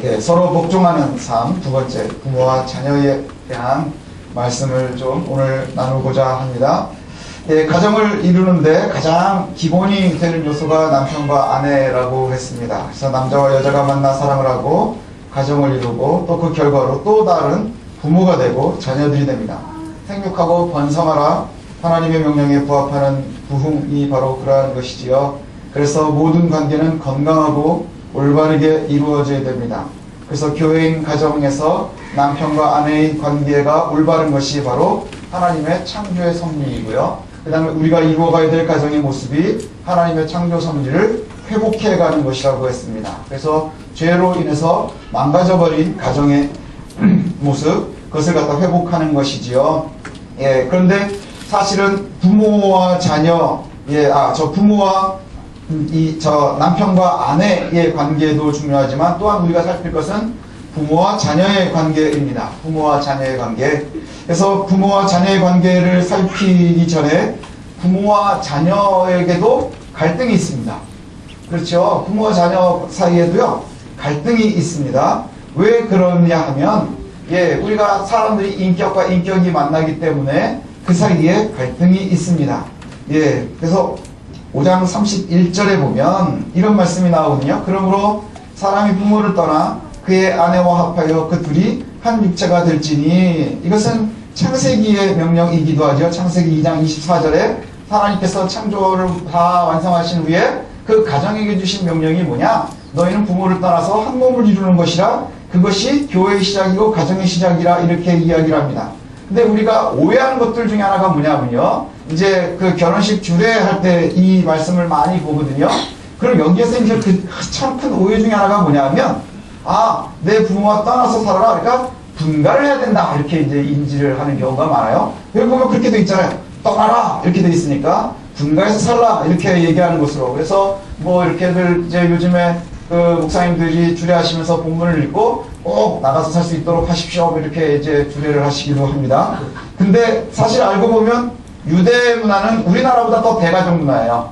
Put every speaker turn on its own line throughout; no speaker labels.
예, 서로 복종하는 삶, 두 번째, 부모와 자녀에 대한 말씀을 좀 오늘 나누고자 합니다. 예, 가정을 이루는데 가장 기본이 되는 요소가 남편과 아내라고 했습니다. 그래서 남자와 여자가 만나 사랑을 하고 가정을 이루고 또 그 결과로 또 다른 부모가 되고 자녀들이 됩니다. 생육하고 번성하라, 하나님의 명령에 부합하는 부흥이 바로 그러한 것이지요. 그래서 모든 관계는 건강하고 올바르게 이루어져야 됩니다. 그래서 교회인 가정에서 남편과 아내의 관계가 올바른 것이 바로 하나님의 창조의 섭리이고요. 그 다음에 우리가 이루어가야 될 가정의 모습이 하나님의 창조 섭리를 회복해가는 것이라고 했습니다. 그래서 죄로 인해서 망가져버린 가정의 모습, 그것을 갖다 회복하는 것이지요. 예, 그런데 사실은 부모와 자녀, 부모와 남편과 아내의 관계도 중요하지만 또한 우리가 살필 것은 부모와 자녀의 관계입니다. 부모와 자녀의 관계. 그래서 부모와 자녀의 관계를 살피기 전에 부모와 자녀에게도 갈등이 있습니다. 그렇죠. 부모와 자녀 사이에도요, 갈등이 있습니다. 왜 그러냐 하면, 우리가 사람들이 인격과 인격이 만나기 때문에 그 사이에 갈등이 있습니다. 그래서 5장 31절에 보면 이런 말씀이 나오거든요. 그러므로 사람이 부모를 떠나 그의 아내와 합하여 그 둘이 한 육체가 될지니, 이것은 창세기의 명령이기도 하죠. 창세기 2장 24절에 하나님께서 창조를 다 완성하신 후에 그 가정에게 주신 명령이 뭐냐? 너희는 부모를 떠나서 한 몸을 이루는 것이라, 그것이 교회의 시작이고 가정의 시작이라, 이렇게 이야기를 합니다. 근데 우리가 오해하는 것들 중에 하나가 뭐냐면요, 이제 그 결혼식 주례할 때 이 말씀을 많이 보거든요. 그럼 여기에서 이제 그 참 큰 오해 중에 하나가 뭐냐면, 내 부모와 떠나서 살아라, 그러니까 분가를 해야 된다, 이렇게 이제 인지를 하는 경우가 많아요. 여기 보면 그렇게 돼 있잖아요. 떠나라 이렇게 돼 있으니까 분가해서 살라 이렇게 얘기하는 것으로. 그래서 뭐 이렇게들 이제 요즘에 그 목사님들이 주례하시면서 본문을 읽고 꼭 나가서 살 수 있도록 하십시오, 이렇게 이제 주례를 하시기도 합니다. 근데 사실 알고 보면 유대 문화는 우리나라보다 더 대가족 문화예요.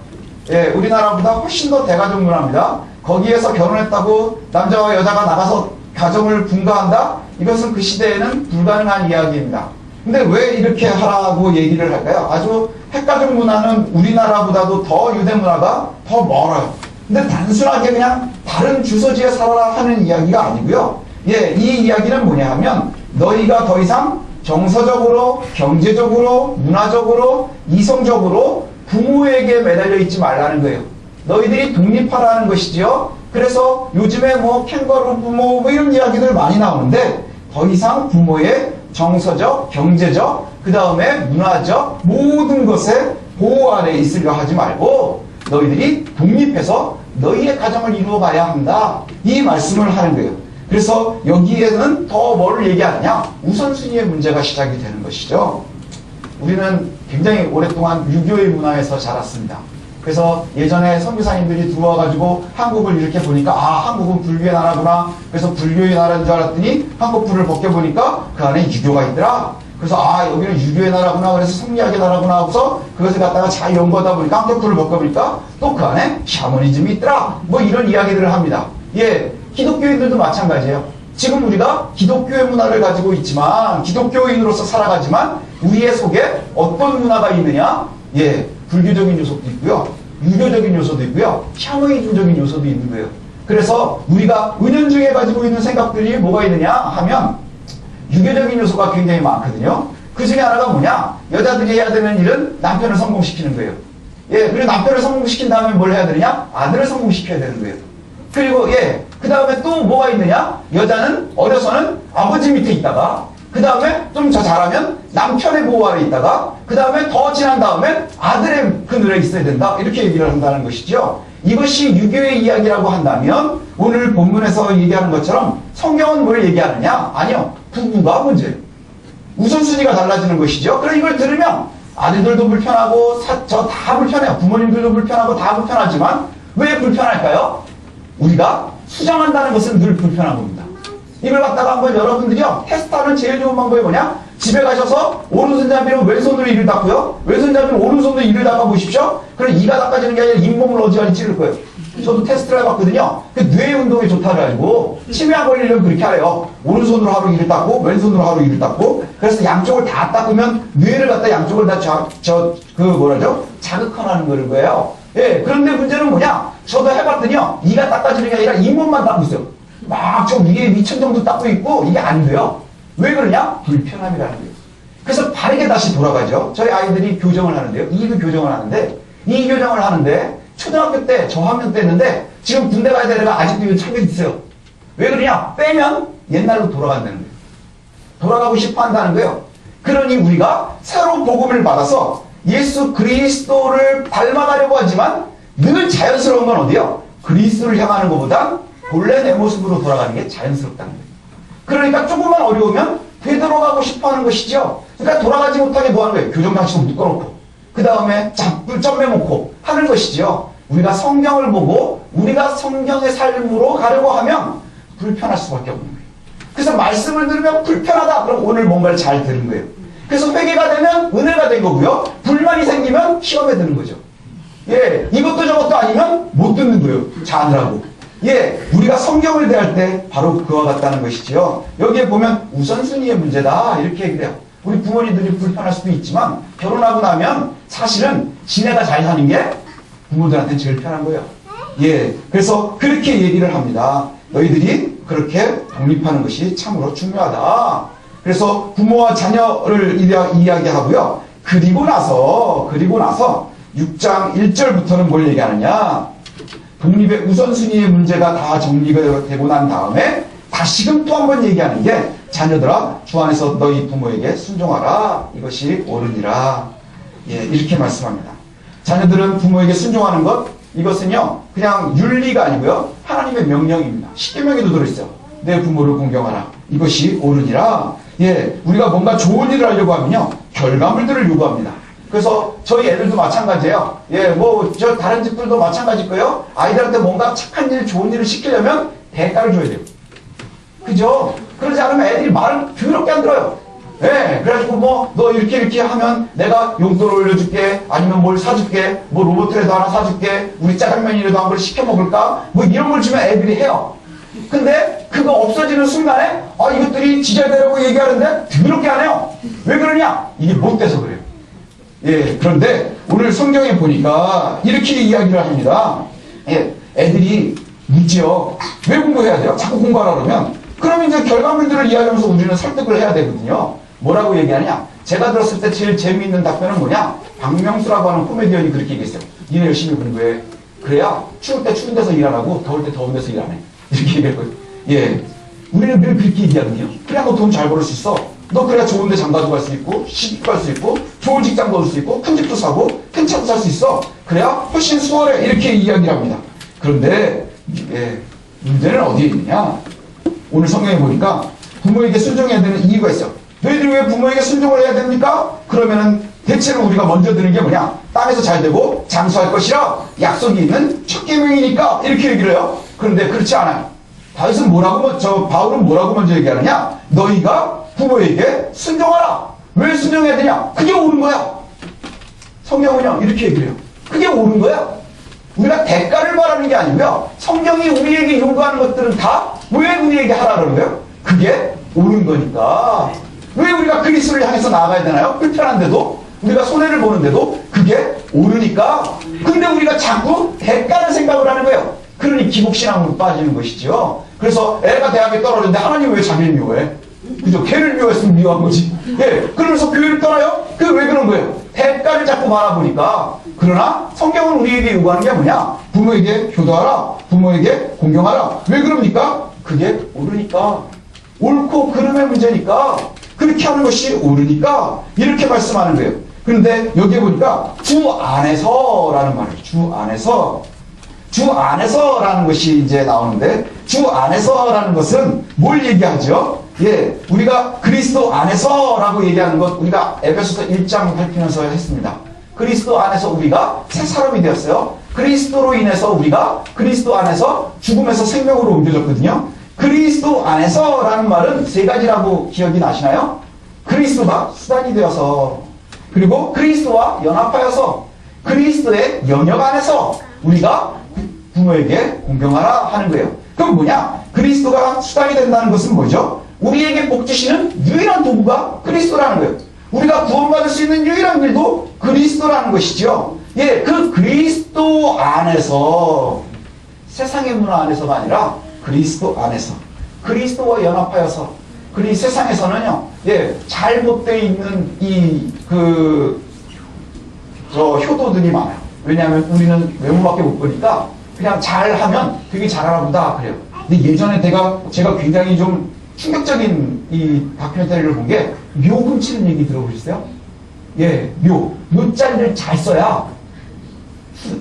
우리나라보다 훨씬 더 대가족 문화입니다. 거기에서 결혼했다고 남자와 여자가 나가서 가정을 분가한다? 이것은 그 시대에는 불가능한 이야기입니다. 근데 왜 이렇게 하라고 얘기를 할까요? 아주 핵가족 문화는 우리나라보다도 더 유대 문화가 더 멀어요. 근데 단순하게 그냥 다른 주소지에 살아라 하는 이야기가 아니고요. 이 이야기는 뭐냐 하면, 너희가 더 이상 정서적으로, 경제적으로, 문화적으로, 이성적으로 부모에게 매달려 있지 말라는 거예요. 너희들이 독립하라는 것이지요. 그래서 요즘에 뭐 캥거루 부모 뭐 이런 이야기들 많이 나오는데, 더 이상 부모의 정서적, 경제적, 그 다음에 문화적 모든 것에 보호 아래 있으려 하지 말고 너희들이 독립해서 너희의 가정을 이루어 가야 한다, 이 말씀을 하는 거예요. 그래서 여기에는 더 뭘 얘기하느냐? 우선순위의 문제가 시작이 되는 것이죠. 우리는 굉장히 오랫동안 유교의 문화에서 자랐습니다. 그래서 예전에 선교사님들이 들어와가지고 한국을 이렇게 보니까 한국은 불교의 나라구나. 그래서 불교의 나라인 줄 알았더니 한국불을 벗겨보니까 그 안에 유교가 있더라. 그래서 여기는 유교의 나라구나. 그래서 성리학의 나라구나 하고서 그것을 갖다가 잘 연구하다 보니까 한국불을 벗겨보니까 또 그 안에 샤머니즘이 있더라. 뭐 이런 이야기들을 합니다. 기독교인들도 마찬가지예요. 지금 우리가 기독교의 문화를 가지고 있지만, 기독교인으로서 살아가지만 우리의 속에 어떤 문화가 있느냐? 불교적인 요소도 있고요, 유교적인 요소도 있고요, 샤머니즘적인 요소도 있는 거예요. 그래서 우리가 은연중에 가지고 있는 생각들이 뭐가 있느냐 하면 유교적인 요소가 굉장히 많거든요. 그 중에 하나가 뭐냐? 여자들이 해야 되는 일은 남편을 성공시키는 거예요. 그리고 남편을 성공시킨 다음에 뭘 해야 되느냐? 아들을 성공시켜야 되는 거예요. 그리고 그 다음에 또 뭐가 있느냐? 여자는 어려서는 아버지 밑에 있다가, 그 다음에 좀 더 잘하면 남편의 보호 아래 있다가, 그 다음에 더 지난 다음에 아들의 그늘에 있어야 된다, 이렇게 얘기를 한다는 것이죠. 이것이 유교의 이야기라고 한다면 오늘 본문에서 얘기하는 것처럼 성경은 뭘 얘기하느냐? 아니요, 부부가 문제예요. 우선순위가 달라지는 것이죠. 그래서 이걸 들으면 아들들도 불편하고 저 다 불편해요. 부모님들도 불편하고 다 불편하지만 왜 불편할까요? 우리가 수정한다는 것은 늘 불편한 겁니다. 이걸 갖다가 한번 여러분들이요, 테스트하는 제일 좋은 방법이 뭐냐? 집에 가셔서 오른손잡이는 왼손으로 이를 닦고요, 왼손잡이는 오른손으로 이를 닦아 보십시오. 그럼 이가 닦아지는 게 아니라 잇몸을 어지간히 찌를 거예요. 저도 테스트를 해봤거든요. 그 뇌 운동에 좋다 그래가지고 치매가 걸리려면 그렇게 하래요. 오른손으로 하루 이를 닦고 왼손으로 하루 이를 닦고 그래서 양쪽을 다 닦으면 뇌를 갖다 양쪽을 다 자극하는 거예요. 예, 그런데 문제는 뭐냐? 저도 해봤더니요. 이가 닦아지는 게 아니라 잇몸만 닦고 있어요. 막 저 위에 미천 정도 닦고 있고 이게 안 돼요. 왜 그러냐? 불편함이라는 거예요. 그래서 바르게 다시 돌아가죠. 저희 아이들이 교정을 하는데요. 이교 교정을 하는데 이 교정을 하는데 초등학교 때 저학년 때 했는데 지금 군대 가야 되다가 아직도 이거 참고 있어요. 왜 그러냐? 빼면 옛날로 돌아간다는 거예요. 돌아가고 싶어 한다는 거예요. 그러니 우리가 새로 복음을 받아서 예수 그리스도를 닮아가려고 하지만 늘 자연스러운 건 어디요? 그리스도를 향하는 것보다 본래 내 모습으로 돌아가는 게 자연스럽다는 거예요. 그러니까 조금만 어려우면 되돌아가고 싶어 하는 것이죠. 그러니까 돌아가지 못하게 뭐 하는 거예요? 교정장치로 묶어놓고 그 다음에 잡을 점매놓고 하는 것이죠. 우리가 성경을 보고 우리가 성경의 삶으로 가려고 하면 불편할 수밖에 없는 거예요. 그래서 말씀을 들으면 불편하다. 그럼 오늘 뭔가를 잘 들은 거예요. 그래서 회개가 되면 은혜가 된 거고요. 불만이 생기면 시험에 드는 거죠. 예, 이것도 저것도 아니면 못 듣는 거예요. 자느라고. 예, 우리가 성경을 대할 때 바로 그와 같다는 것이지요. 여기에 보면 우선순위의 문제다 이렇게 얘기를 해요. 우리 부모님들이 불편할 수도 있지만 결혼하고 나면 사실은 지네가 잘 사는 게 부모들한테 제일 편한 거예요. 예, 그래서 그렇게 얘기를 합니다. 너희들이 그렇게 독립하는 것이 참으로 중요하다. 그래서 부모와 자녀를 이야기하고요. 그리고 나서 6장 1절부터는 뭘 얘기하느냐. 독립의 우선순위의 문제가 다 정리가 되고 난 다음에 다시금 또 한 번 얘기하는 게 자녀들아 주 안에서 너희 부모에게 순종하라. 이것이 옳으니라. 예, 이렇게 말씀합니다. 자녀들은 부모에게 순종하는 것 이것은요 그냥 윤리가 아니고요 하나님의 명령입니다. 십계명에도 들어있어요. 내 부모를 공경하라. 이것이 옳으니라. 예, 우리가 뭔가 좋은 일을 하려고 하면요 결과물들을 요구합니다. 그래서 저희 애들도 마찬가지예요. 예, 뭐 저 다른 집들도 마찬가지일 거예요. 아이들한테 뭔가 착한 일, 좋은 일을 시키려면 대가를 줘야 돼요. 그죠? 그러지 않으면 애들이 말을 더럽게 안 들어요. 예, 그래가지고 뭐 너 이렇게 하면 내가 용돈을 올려줄게, 아니면 뭘 사줄게, 뭐 로봇이라도 하나 사줄게, 우리 짜장면이라도 한 걸 시켜 먹을까, 뭐 이런 걸 주면 애들이 해요. 근데 그거 없어지는 순간에 이것들이 지자되라고 얘기하는데 더럽게 안 해요. 왜 그러냐? 이게 못 돼서 그래요. 예, 그런데 오늘 성경에 보니까 이렇게 이야기를 합니다. 예, 애들이 묻지요. 왜 공부해야 돼요? 자꾸 공부하라 그러면. 그러면 이제 결과물들을 이야기하면서 우리는 설득을 해야 되거든요. 뭐라고 얘기하냐? 제가 들었을 때 제일 재미있는 답변은 뭐냐? 박명수라고 하는 코미디언이 그렇게 얘기했어요. 니네 열심히 공부해. 그래야 추울 때 추운 데서 일 안 하고 더울 때 더운 데서 일 안 해. 이렇게 얘기했거든요. 예, 우리는 늘 그렇게 얘기하거든요. 그래야 너 돈 잘 벌을 수 있어. 너 그래야 좋은 데 장가도 갈 수 있고 시집도 갈 수 있고 좋은 직장도 얻을 수 있고 큰 집도 사고 큰 차도 살 수 있어. 그래야 훨씬 수월해. 이렇게 이야기를 합니다. 그런데 예, 문제는 어디에 있느냐? 오늘 성경에 보니까 부모에게 순종해야 되는 이유가 있어. 너희들이 왜 부모에게 순종을 해야 됩니까? 그러면은 대체로 우리가 먼저 드는 게 뭐냐? 땅에서 잘 되고 장수할 것이라 약속이 있는 첫 계명이니까 이렇게 얘기를 해요. 그런데 그렇지 않아요. 다윗은 바울은 뭐라고 먼저 얘기하느냐? 너희가 부모에게 순종하라. 왜 순종해야 되냐? 그게 옳은 거야. 성경은요 이렇게 얘기를 해요. 그게 옳은 거야. 우리가 대가를 바라는 게 아니고요. 성경이 우리에게 요구하는 것들은 다 왜 우리에게 하라 그러는 거예요? 그게 옳은 거니까. 왜 우리가 그리스도를 향해서 나아가야 되나요? 불편한데도 우리가 손해를 보는데도 그게 옳으니까. 근데 우리가 자꾸 대가를 생각을 하는 거예요. 그러니 기복신앙으로 빠지는 것이죠. 그래서 애가 대학에 떨어졌는데 하나님 왜 자기를 미워해? 그죠? 걔를 미워했으면 미워한 거지. 예, 그러면서 교회를 떠나요? 그게 왜 그런 거예요? 대가를 자꾸 바라보니까. 그러나 성경은 우리에게 요구하는 게 뭐냐? 부모에게 효도하라. 부모에게 공경하라. 왜 그럽니까? 그게 옳으니까. 옳고 그름의 문제니까. 그렇게 하는 것이 옳으니까. 이렇게 말씀하는 거예요. 그런데 여기에 보니까 주 안에서라는 말이에요. 주 안에서. 주 안에서라는 것이 이제 나오는데 주 안에서라는 것은 뭘 얘기하죠? 예, 우리가 그리스도 안에서라고 얘기하는 것 우리가 에베소서 1장 살피면서 했습니다. 그리스도 안에서 우리가 새 사람이 되었어요. 그리스도로 인해서 우리가 그리스도 안에서 죽음에서 생명으로 옮겨졌거든요. 그리스도 안에서라는 말은 세 가지라고 기억이 나시나요? 그리스도가 수단이 되어서, 그리고 그리스도와 연합하여서, 그리스도의 영역 안에서 우리가 부모에게 공경하라 하는 거예요. 그럼 뭐냐? 그리스도가 수단이 된다는 것은 뭐죠? 우리에게 복 주시는 유일한 도구가 그리스도라는 거예요. 우리가 구원받을 수 있는 유일한 길도 그리스도라는 것이죠. 예, 그 그리스도 안에서, 세상의 문화 안에서가 아니라 그리스도 안에서, 그리스도와 연합하여서, 그리고 세상에서는요, 예, 잘못되어 있는 효도들이 많아요. 왜냐하면 우리는 외모밖에 못 보니까 그냥 잘하면 되게 잘하나 보다 그래요. 근데 예전에 제가 굉장히 좀 충격적인 이 다큐멘터리를 본 게 묘 훔치는 얘기 들어보셨어요? 예, 묘자리를 잘 써야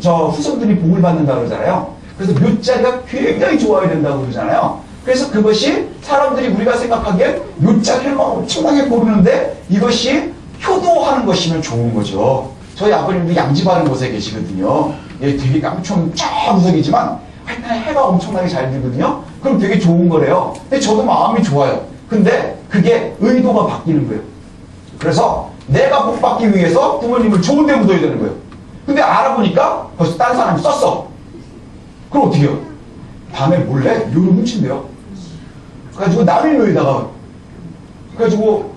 후손들이 복을 받는다고 그러잖아요. 그래서 묘자리가 굉장히 좋아야 된다고 그러잖아요. 그래서 그것이 사람들이 우리가 생각하기에 묘자리를 막 엄청나게 고르는데 이것이 효도하는 것이면 좋은 거죠. 저희 아버님도 양지바른 곳에 계시거든요. 예, 되게 깡총 쫙 구석이지만 하여튼 해가 엄청나게 잘 들거든요. 그럼 되게 좋은 거래요. 근데 저도 마음이 좋아요. 근데 그게 의도가 바뀌는 거예요. 그래서 내가 복 받기 위해서 부모님을 좋은 데 묻어야 되는 거예요. 근데 알아보니까 벌써 다른 사람이 썼어. 그럼 어떻게 해요? 밤에 몰래 묘를 훔친대요. 그래가지고 남의 묘에다가 그래가지고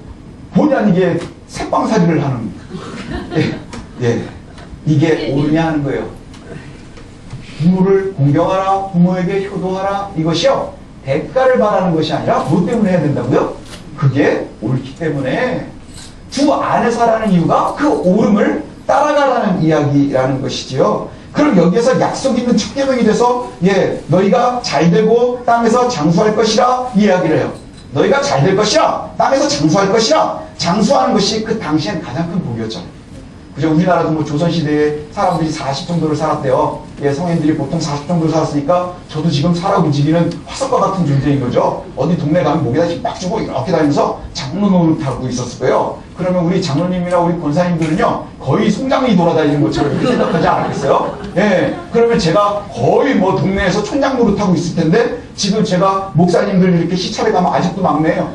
본의 아니게 새빵살이를 하는 예, 이게 옳냐 하는 거예요. 부모를 공경하라, 부모에게 효도하라, 이것이요 대가를 바라는 것이 아니라 뭐 때문에 해야 된다고요? 그게 옳기 때문에 주 안에서 하라는 이유가 그 옳음을 따라가라는 이야기라는 것이지요. 그럼 여기에서 약속 있는 첫 계명이 돼서 예, 너희가 잘되고 땅에서 장수할 것이라 이야기를 해요. 너희가 잘될 것이라, 땅에서 장수할 것이라. 장수하는 것이 그 당시엔 가장 큰 복이었잖아요. 그죠? 우리나라도 뭐 조선시대에 사람들이 40 정도를 살았대요. 예, 성인들이 보통 40 정도를 살았으니까 저도 지금 살아 움직이는 화석과 같은 존재인 거죠. 어디 동네 가면 목에다 힘 빡 주고 이렇게 다니면서 장로 노릇하고 있었을 거예요. 그러면 우리 장로님이나 우리 권사님들은요, 거의 송장이 돌아다니는 것처럼 이렇게 생각하지 않았겠어요? 예, 그러면 제가 거의 뭐 동네에서 촌장 노릇하고 있을 텐데, 지금 제가 목사님들 이렇게 시찰에 가면 아직도 막내예요.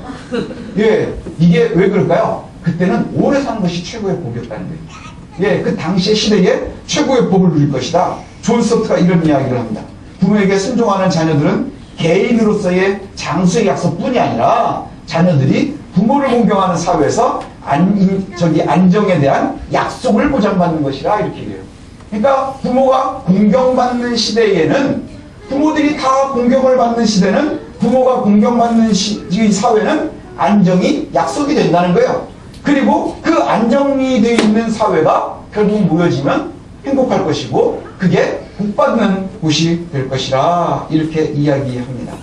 예, 이게 왜 그럴까요? 그때는 오래 사는 것이 최고의 복이었다는 거예요. 예, 그 당시의 시대에 최고의 복을 누릴 것이다. 존 스토트가 이런 이야기를 합니다. 부모에게 순종하는 자녀들은 개인으로서의 장수의 약속뿐이 아니라 자녀들이 부모를 공경하는 사회에서 안정에 대한 약속을 보장받는 것이라 이렇게 얘기해요. 그러니까 부모가 공경받는 시대에는, 부모들이 다 공경을 받는 시대는, 부모가 공경받는 이 사회는 안정이 약속이 된다는 거예요. 그리고 그 안정이 되어 있는 사회가 결국 모여지면 행복할 것이고 그게 복받는 곳이 될 것이라 이렇게 이야기합니다.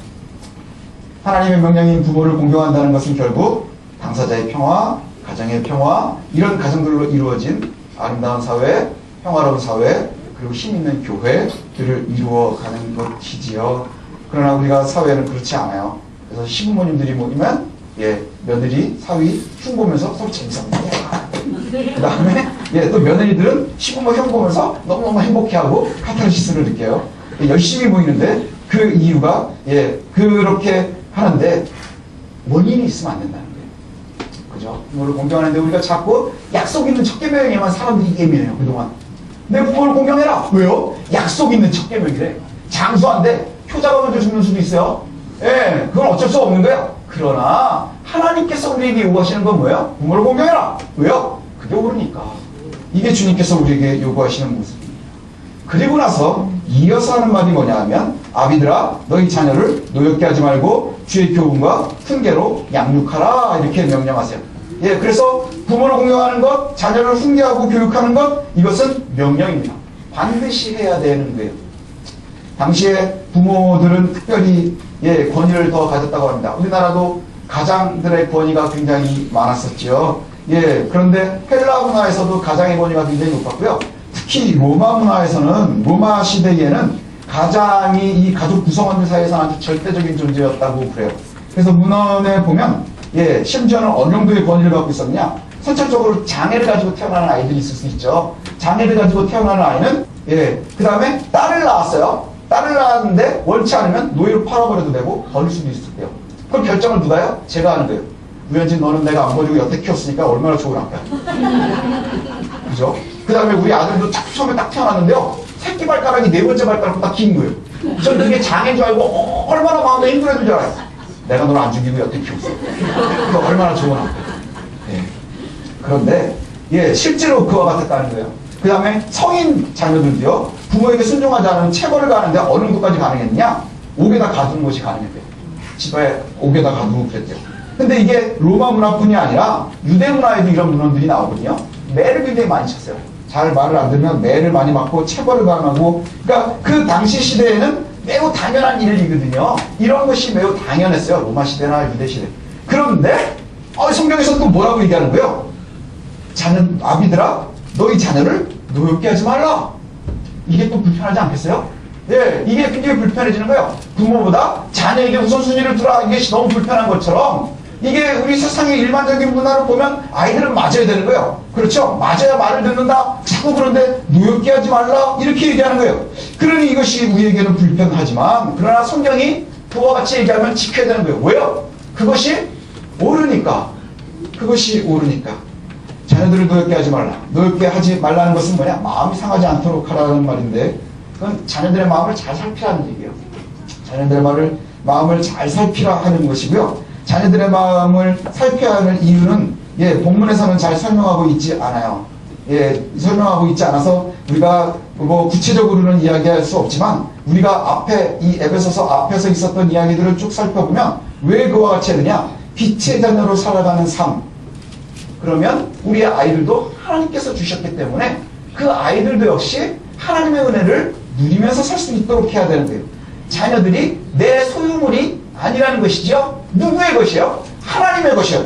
하나님의 명령인 부모를 공경한다는 것은 결국 당사자의 평화, 가정의 평화, 이런 가정들로 이루어진 아름다운 사회, 평화로운 사회, 그리고 힘있는 교회들을 이루어가는 것이지요. 그러나 우리가 사회는 그렇지 않아요. 그래서 시부모님들이 모이면 예, 며느리, 사위 흉 보면서 서로 재밌었네. 그 다음에 예, 또 며느리들은 시부모 형 보면서 너무너무 행복해하고 카타르시스를 느껴요. 예, 열심히 모이는데 그 이유가 예, 그렇게 하는데 원인이 있으면 안 된다는 거예요. 그죠? 부모를 공경하는데 우리가 자꾸 약속 있는 첫 계명에만 사람들이 예민해요. 그동안. 내 부모를 공경해라. 왜요? 약속 있는 첫 계명이래. 장수한데 효자가 먼저 죽는 수도 있어요. 예, 그건 어쩔 수 없는 거예요. 그러나 하나님께서 우리에게 요구하시는 건 뭐예요? 부모를 공경해라. 왜요? 그게 옳으니까. 이게 주님께서 우리에게 요구하시는 모습입니다. 그리고 나서 이어서 하는 말이 뭐냐 하면 아비들아 너희 자녀를 노엽게 하지 말고 주의 교훈과 훈계로 양육하라 이렇게 명령하세요. 예, 그래서 부모를 공경하는 것, 자녀를 훈계하고 교육하는 것, 이것은 명령입니다. 반드시 해야 되는 거예요. 당시에 부모들은 특별히 예, 권위를 더 가졌다고 합니다. 우리나라도 가장들의 권위가 굉장히 많았었죠. 예, 그런데 헬라 문화에서도 가장의 권위가 굉장히 높았고요. 특히 로마 문화에서는, 로마 시대에는 가장이 이 가족 구성원들 사이에서 아주 절대적인 존재였다고 그래요. 그래서 문헌에 보면 예, 심지어는 어느 정도의 권위를 갖고 있었냐? 선천적으로 장애를 가지고 태어나는 아이들이 있을 수 있죠. 장애를 가지고 태어나는 아이는 예, 그 다음에 딸을 낳았어요. 딸을 낳았는데 원치 않으면 노예로 팔아버려도 되고 버릴 수도 있을 거예요. 그럼 결정을 누가 해요? 제가 하는 거예요. 우연진 너는 내가 안 버리고 여태 키웠으니까 얼마나 좋으란가. 그죠? 그 다음에 우리 아들도 처음에 딱 태어났는데요. 새끼 발가락이 네 번째 발가락보다 긴 거예요. 저는 그게 장애인 줄 알고 얼마나 마음에 힘들었는 줄 알았어요. 내가 너를 안 죽이고 여태 키웠어. 그거 얼마나 좋은 아빠. 예. 그런데 예, 실제로 그와 같았다는 거예요. 그 다음에 성인 자녀들도요, 부모에게 순종하지 않으면 체벌을 가는데 어느 정도까지 가능했느냐? 옥에다 가두는 것이 가능했대요. 집에 옥에다 가두고 그랬대요. 근데 이게 로마 문화뿐이 아니라 유대 문화에도 이런 문헌들이 나오거든요. 매를 굉장히 많이 쳤어요. 잘 말을 안 들으면 매를 많이 맞고 체벌을 가능하고, 그러니까 그 당시 시대에는 매우 당연한 일이거든요. 이런 것이 매우 당연했어요. 로마 시대나 유대 시대. 그런데 성경에서 또 뭐라고 얘기하는 거예요? 아비들아, 너희 자녀를 노엽게 하지 말라. 이게 또 불편하지 않겠어요? 예, 이게 굉장히 불편해지는 거예요. 부모보다 자녀에게 우선순위를 두라. 이게 너무 불편한 것처럼, 이게 우리 세상의 일반적인 문화를 보면 아이들은 맞아야 되는 거예요. 그렇죠? 맞아야 말을 듣는다. 자꾸 그런데 노엽게 하지 말라. 이렇게 얘기하는 거예요. 그러니 이것이 우리에게는 불편하지만, 그러나 성경이 그와 같이 얘기하면 지켜야 되는 거예요. 왜요? 그것이 옳으니까. 그것이 옳으니까. 자녀들을 노엽게 하지 말라. 노엽게 하지 말라는 것은 뭐냐? 마음이 상하지 않도록 하라는 말인데, 그건 자녀들의 마음을 잘 살피라는 얘기예요. 자녀들의 마음을 잘 살피라 하는 것이고요. 자녀들의 마음을 살펴야 하는 이유는 본문에서는 잘 설명하고 있지 않아요. 설명하고 있지 않아서 우리가 뭐 구체적으로는 이야기할 수 없지만, 우리가 앞에 이 에베소서 앞에서 있었던 이야기들을 쭉 살펴보면 왜 그와 같이 되냐? 빛의 자녀로 살아가는 삶. 그러면 우리의 아이들도 하나님께서 주셨기 때문에 그 아이들도 역시 하나님의 은혜를 누리면서 살 수 있도록 해야 되는 거예요. 자녀들이 내 소유물이 아니라는 것이죠. 누구의 것이요? 하나님의 것이요.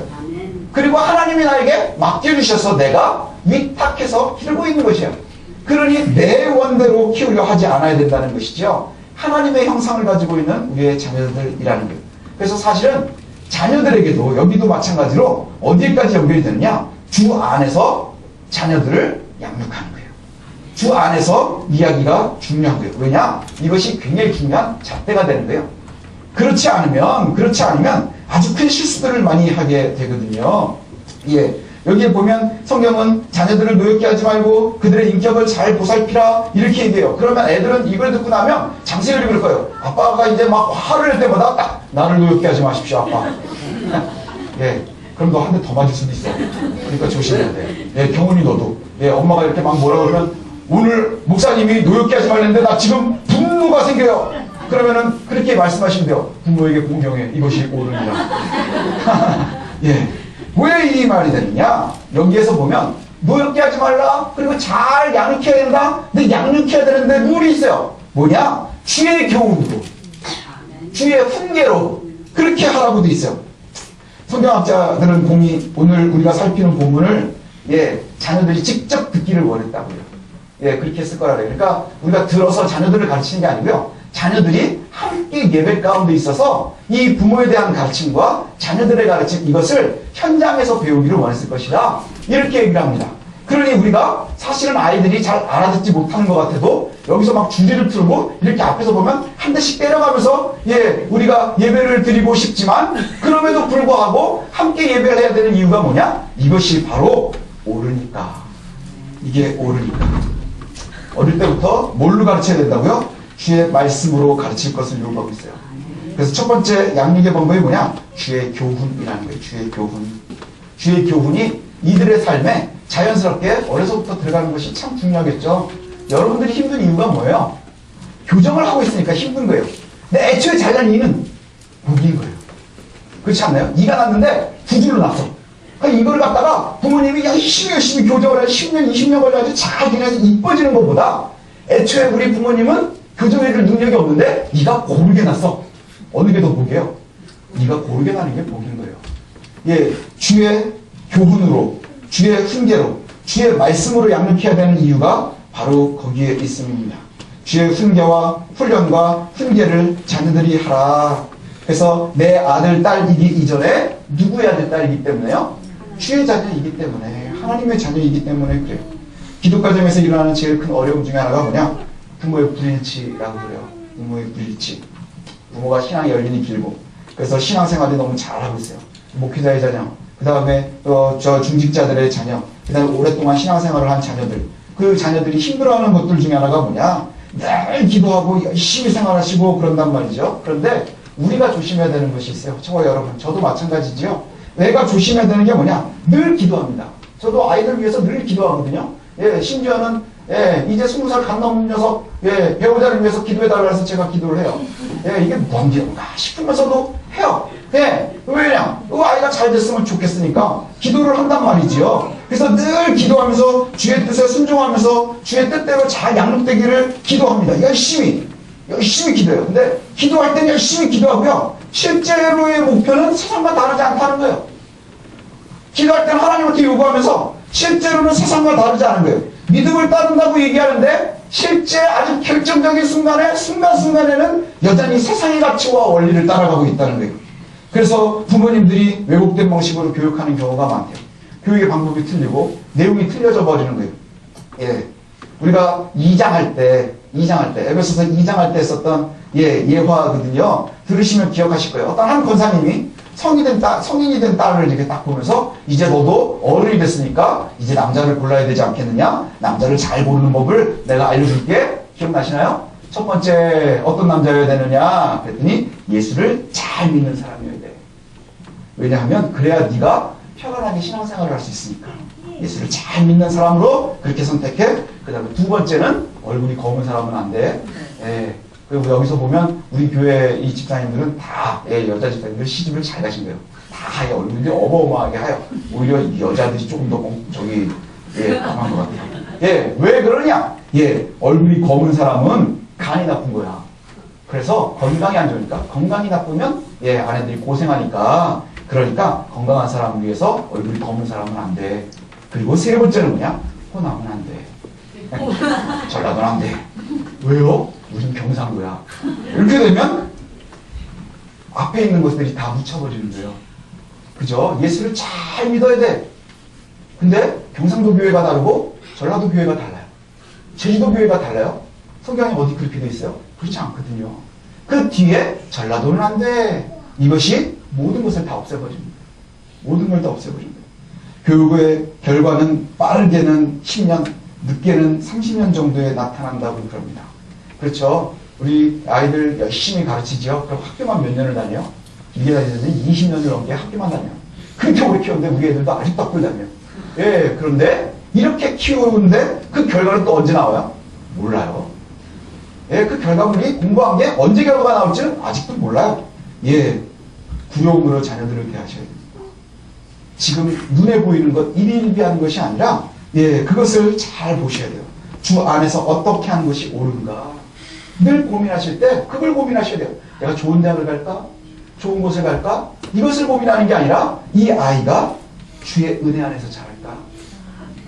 그리고 하나님이 나에게 맡겨주셔서 내가 위탁해서 기르고 있는 것이에요. 그러니 내 원대로 키우려 하지 않아야 된다는 것이죠. 하나님의 형상을 가지고 있는 우리의 자녀들이라는 거예요. 그래서 사실은 자녀들에게도 여기도 마찬가지로 어디까지 연결이 되느냐? 주 안에서 자녀들을 양육하는 거예요. 주 안에서 이야기가 중요한 거예요. 왜냐? 이것이 굉장히 중요한 잣대가 되는 거예요. 그렇지 않으면 아주 큰 실수들을 많이 하게 되거든요. 예. 여기에 보면 성경은 자녀들을 노엽게 하지 말고 그들의 인격을 잘 보살피라 이렇게 얘기해요. 그러면 애들은 이걸 듣고 나면 장세열이 그럴 거예요. 아빠가 이제 막 화를 낼 때마다 딱 나를 노엽게 하지 마십시오, 아빠. 예. 그럼 너 한 대 더 맞을 수도 있어. 그러니까 조심해야 돼. 예, 경훈이 너도. 예, 엄마가 이렇게 막 뭐라 그러면 오늘 목사님이 노엽게 하지 말랬는데 나 지금 분노가 생겨요. 그러면은 그렇게 말씀하시면 돼요. 부모에게 공경해. 이것이 옳으니라. 예. 왜 이 말이 되느냐? 여기에서 보면 노엽게 하지 말라. 그리고 잘 양육해야 된다. 근데 양육해야 되는데 룰이 있어요. 뭐냐? 주의 교훈으로, 주의 훈계로 그렇게 하라고도 있어요. 성경학자들은 오늘 우리가 살피는 본문을 자녀들이 직접 듣기를 원했다고요. 그렇게 했을 거라 그래요. 그러니까 우리가 들어서 자녀들을 가르치는 게 아니고요. 자녀들이 함께 예배 가운데 있어서 이 부모에 대한 가르침과 자녀들의 가르침, 이것을 현장에서 배우기를 원했을 것이다. 이렇게 얘기를 합니다. 그러니 우리가 사실은 아이들이 잘 알아듣지 못하는 것 같아도 여기서 막 주리를 틀고 이렇게 앞에서 보면 한 대씩 때려가면서 우리가 예배를 드리고 싶지만 그럼에도 불구하고 함께 예배를 해야 되는 이유가 뭐냐? 이것이 바로 옳으니까. 이게 옳으니까. 어릴 때부터 뭘로 가르쳐야 된다고요? 주의 말씀으로 가르칠 것을 요구하고 있어요. 그래서 첫 번째 양육의 방법이 뭐냐? 주의 교훈이라는 거예요. 주의 교훈. 주의 교훈이 이들의 삶에 자연스럽게 어려서부터 들어가는 것이 참 중요하겠죠. 여러분들이 힘든 이유가 뭐예요? 교정을 하고 있으니까 힘든 거예요. 근데 애초에 잘난 이는 복인 거예요. 그렇지 않나요? 이가 났는데 구두로 났어. 그러니까 이걸 갖다가 부모님이 열심히 교정을 해서 10년, 20년 걸려가지고 잘 그냥 이뻐지는 것보다 애초에 우리 부모님은 교정해줄 능력이 없는데 네가 고르게 났어. 어느 게 더 복이에요? 네가 고르게 나는 게 복인 거예요. 주의 교훈으로, 주의 훈계로, 주의 말씀으로 양육해야 되는 이유가 바로 거기에 있습니다. 주의 훈계와 훈련과 훈계를 자녀들이 하라. 그래서 내 아들, 딸이기 이전에 누구의 아들, 딸이기 때문에요? 주의 자녀이기 때문에, 하나님의 자녀이기 때문에 그래요. 기독 가정에서 일어나는 제일 큰 어려움 중에 하나가 뭐냐? 부모의 불일치라고 그래요. 부모의 불일치. 부모가 신앙의 연륜이 길고, 그래서 신앙생활이 너무 잘하고 있어요. 목회자의 자녀, 그 다음에 저 중직자들의 자녀, 그 다음에 오랫동안 신앙생활을 한 자녀들. 그 자녀들이 힘들어하는 것들 중에 하나가 뭐냐? 늘 기도하고 열심히 생활하시고 그런단 말이죠. 그런데 우리가 조심해야 되는 것이 있어요. 저와 여러분, 저도 마찬가지지요. 내가 조심해야 되는 게 뭐냐? 늘 기도합니다. 저도 아이들 위해서 늘 기도하거든요. 예, 심지어는 예, 이제 20살 갓 넘은 녀석 예, 배우자를 위해서 기도해달라 해서 제가 기도를 해요. 예, 이게 뭔 기도인가 싶으면서도 해요. 예, 왜냐? 그 아이가 잘 됐으면 좋겠으니까 기도를 한단 말이지요. 그래서 늘 기도하면서 주의 뜻에 순종하면서 주의 뜻대로 잘 양육되기를 기도합니다. 열심히 기도해요. 근데 기도할 땐 열심히 기도하고요. 실제로의 목표는 세상과 다르지 않다는 거예요. 기도할 때는 하나님한테 요구하면서 실제로는 세상과 다르지 않은 거예요. 믿음을 따른다고 얘기하는데 실제 아주 결정적인 순간순간에는 여전히 세상의 가치와 원리를 따라가고 있다는 거예요. 그래서 부모님들이 왜곡된 방식으로 교육하는 경우가 많대요. 교육의 방법이 틀리고 내용이 틀려져 버리는 거예요. 예, 우리가 2장할 때 에베소서 2장할 때 썼던 예화거든요. 들으시면 기억하실 거예요. 어떤 한 권사님이 성인이 된 딸을 이렇게 딱 보면서 이제 너도 어른이 됐으니까 이제 남자를 골라야 되지 않겠느냐? 남자를 잘 고르는 법을 내가 알려줄게. 기억나시나요? 첫 번째 어떤 남자여야 되느냐? 그랬더니 예수를 잘 믿는 사람이어야 돼. 왜냐하면 그래야 네가 편안하게 신앙생활을 할 수 있으니까. 예수를 잘 믿는 사람으로 그렇게 선택해. 그 다음에 두 번째는 얼굴이 검은 사람은 안 돼. 예. 그리고 여기서 보면 우리 교회 이 집사님들은 다 여자 집사님들 시집을 잘 가신 거예요. 다 얼굴이 어마어마하게 하여. 오히려 여자들이 조금 더 강한 것 같아요. 예, 왜 그러냐? 예, 얼굴이 검은 사람은 간이 나쁜 거야. 그래서 건강이 안 좋으니까 건강이 나쁘면 예, 아내들이 고생하니까 그러니까 건강한 사람을 위해서 얼굴이 검은 사람은 안 돼. 그리고 세 번째는 뭐냐? 호남은 안 돼. 전라도는 안 돼. 왜요? 우린 경상도야. 이렇게 되면 앞에 있는 것들이 다 묻혀버리는 거예요. 그죠? 예수를 잘 믿어야 돼. 근데 경상도 교회가 다르고 전라도 교회가 달라요. 제주도 교회가 달라요. 성경에 어디 그렇게 돼 있어요? 그렇지 않거든요. 그 뒤에 전라도는 안 돼. 이것이 모든 것을 다 없애버립니다. 모든 걸 다 없애버립니다. 교육의 결과는 빠르게는 10년, 늦게는 30년 정도에 나타난다고 그럽니다. 그렇죠? 우리 아이들 열심히 가르치죠? 그럼 학교만 몇 년을 다녀요? 이게 다니는데 20년을 넘게 학교만 다녀요. 그렇게 오래 키웠는데 우리 애들도 아직도 학교를 다녀요. 예, 그런데 이렇게 키우는데 그 결과는 또 언제 나와요? 몰라요. 예, 그 결과물이 공부한 게 언제 결과가 나올지는 아직도 몰라요. 예, 구령으로 자녀들을 대하셔야 됩니다. 지금 눈에 보이는 것, 일일비하는 것이 아니라 예, 그것을 잘 보셔야 돼요. 주 안에서 어떻게 하는 것이 옳은가. 늘 고민하실 때 그걸 고민하셔야 돼요. 내가 좋은 대학을 갈까? 좋은 곳에 갈까? 이것을 고민하는 게 아니라 이 아이가 주의 은혜 안에서 자랄까?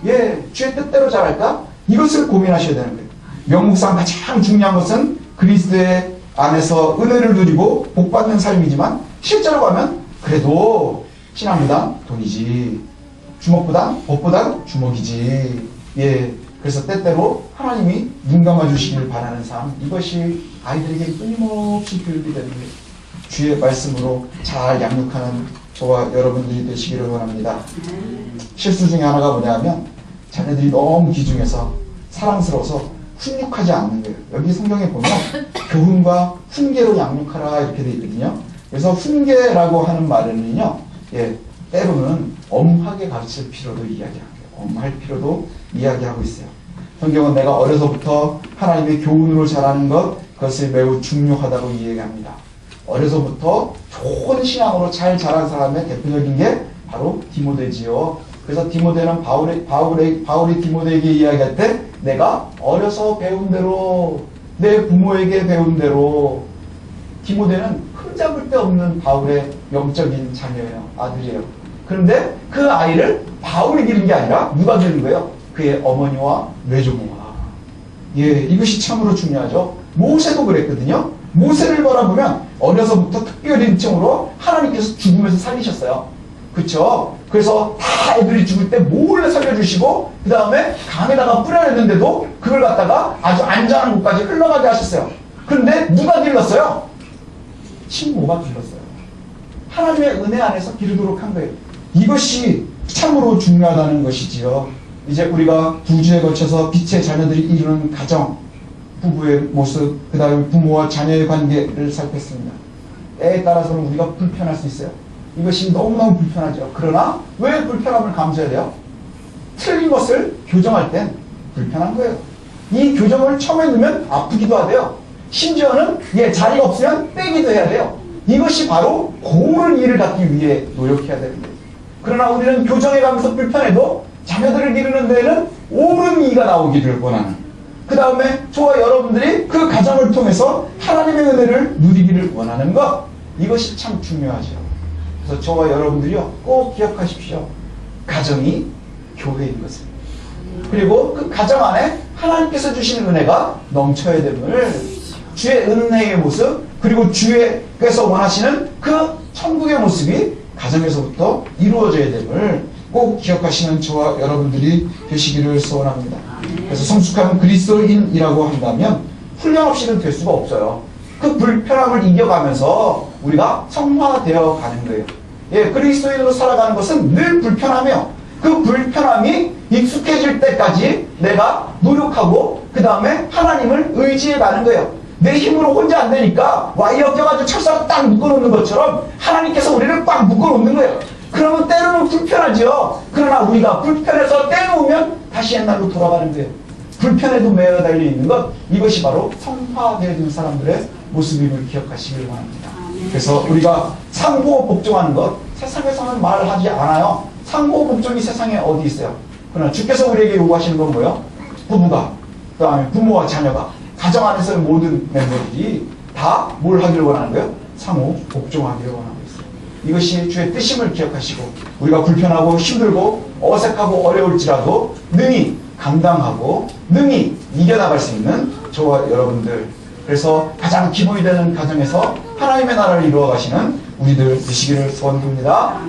예, 주의 뜻대로 자랄까? 이것을 고민하셔야 되는 거예요. 명목상 가장 중요한 것은 그리스도의 안에서 은혜를 누리고 복받는 삶이지만 실제로 가면 그래도 신앙보단 돈이지, 주먹보단 법보단 주먹이지. 예, 그래서 때때로 하나님이 눈 감아주시길 바라는 삶, 이것이 아이들에게 끊임없이 교육이 되는 거예요. 주의 말씀으로 잘 양육하는 저와 여러분들이 되시기를 원합니다. 실수 중에 하나가 뭐냐면 자녀들이 너무 귀중해서 사랑스러워서 훈육하지 않는 거예요. 여기 성경에 보면 교훈과 훈계로 양육하라 이렇게 되어 있거든요. 그래서 훈계라고 하는 말은요, 예, 때로는 엄하게 가르칠 필요도 이야기합니다. 엄할 필요도 이야기하고 있어요. 성경은 내가 어려서부터 하나님의 교훈으로 자라는 것, 그것을 매우 중요하다고 이야기합니다. 어려서부터 좋은 신앙으로 잘 자란 사람의 대표적인 게 바로 디모데지요. 그래서 디모데는 바울이 디모데에게 이야기할 때 내가 어려서 배운 대로, 내 부모에게 배운 대로. 디모데는 흠잡을 데 없는 바울의 영적인 자녀예요. 아들이에요. 그런데 그 아이를 바울이 기른 게 아니라 누가 기른 거예요? 그의 어머니와 외조모가. 예, 이것이 참으로 중요하죠. 모세도 그랬거든요. 모세를 바라보면 어려서부터 특별히 인정으로 하나님께서 죽으면서 살리셨어요. 그쵸? 그래서 다 애들이 죽을 때 몰래 살려주시고 그 다음에 강에다가 뿌려냈는데도 그걸 갖다가 아주 안전한 곳까지 흘러가게 하셨어요. 그런데 누가 길렀어요? 친모가 길렀어요. 하나님의 은혜 안에서 기르도록 한 거예요. 이것이 참으로 중요하다는 것이지요. 이제 우리가 두 주에 걸쳐서 빛의 자녀들이 이루는 가정, 부부의 모습, 그 다음에 부모와 자녀의 관계를 살폈습니다. 때에 따라서는 우리가 불편할 수 있어요. 이것이 너무너무 불편하죠. 그러나 왜 불편함을 감수해야 돼요? 틀린 것을 교정할 땐 불편한 거예요. 이 교정을 처음에 넣으면 아프기도 하대요. 심지어는 자리가 없으면 빼기도 해야 돼요. 이것이 바로 고른 일을 갖기 위해 노력해야 되는 거예요. 그러나 우리는 교정해 가면서 불편해도 자녀들을 기르는 데에는 옳은 이가 나오기를 원하는, 그 다음에 저와 여러분들이 그 가정을 통해서 하나님의 은혜를 누리기를 원하는 것, 이것이 참 중요하죠. 그래서 저와 여러분들이요 꼭 기억하십시오. 가정이 교회인 것을, 그리고 그 가정 안에 하나님께서 주시는 은혜가 넘쳐야 됨을, 주의 은혜의 모습, 그리고 주께서 원하시는 그 천국의 모습이 가정에서부터 이루어져야 됨을 꼭 기억하시는 저와 여러분들이 되시기를 소원합니다. 그래서 성숙한 그리스도인이라고 한다면 훈련 없이는 될 수가 없어요. 그 불편함을 이겨가면서 우리가 성화되어 가는 거예요. 그리스도인으로 살아가는 것은 늘 불편하며, 그 불편함이 익숙해질 때까지 내가 노력하고 그 다음에 하나님을 의지해 가는 거예요. 내 힘으로 혼자 안 되니까 와이어 껴가지고 철사로 딱 묶어놓는 것처럼 하나님께서 우리를 꽉 묶어놓는 거예요. 그러면 때로는 불편하죠. 그러나 우리가 불편해서 떼놓으면 다시 옛날로 돌아가는 거예요. 불편에도 매여 달려있는 것, 이것이 바로 성화되어진 사람들의 모습임을 기억하시길 바랍니다. 그래서 우리가 상호 복종하는 것, 세상에서는 말하지 않아요. 상호 복종이 세상에 어디 있어요? 그러나 주께서 우리에게 요구하시는 건 뭐예요? 부부가, 그 다음에 부모와 자녀가, 가정 안에서의 모든 멤버들이 다 뭘 하기를 원하는 거예요? 상호 복종하기를 원하고 있어요. 이것이 주의 뜻임을 기억하시고, 우리가 불편하고 힘들고 어색하고 어려울지라도 능히 감당하고 능히 이겨나갈 수 있는 저와 여러분들, 그래서 가장 기본이 되는 가정에서 하나님의 나라를 이루어 가시는 우리들 되시기를 소원합니다.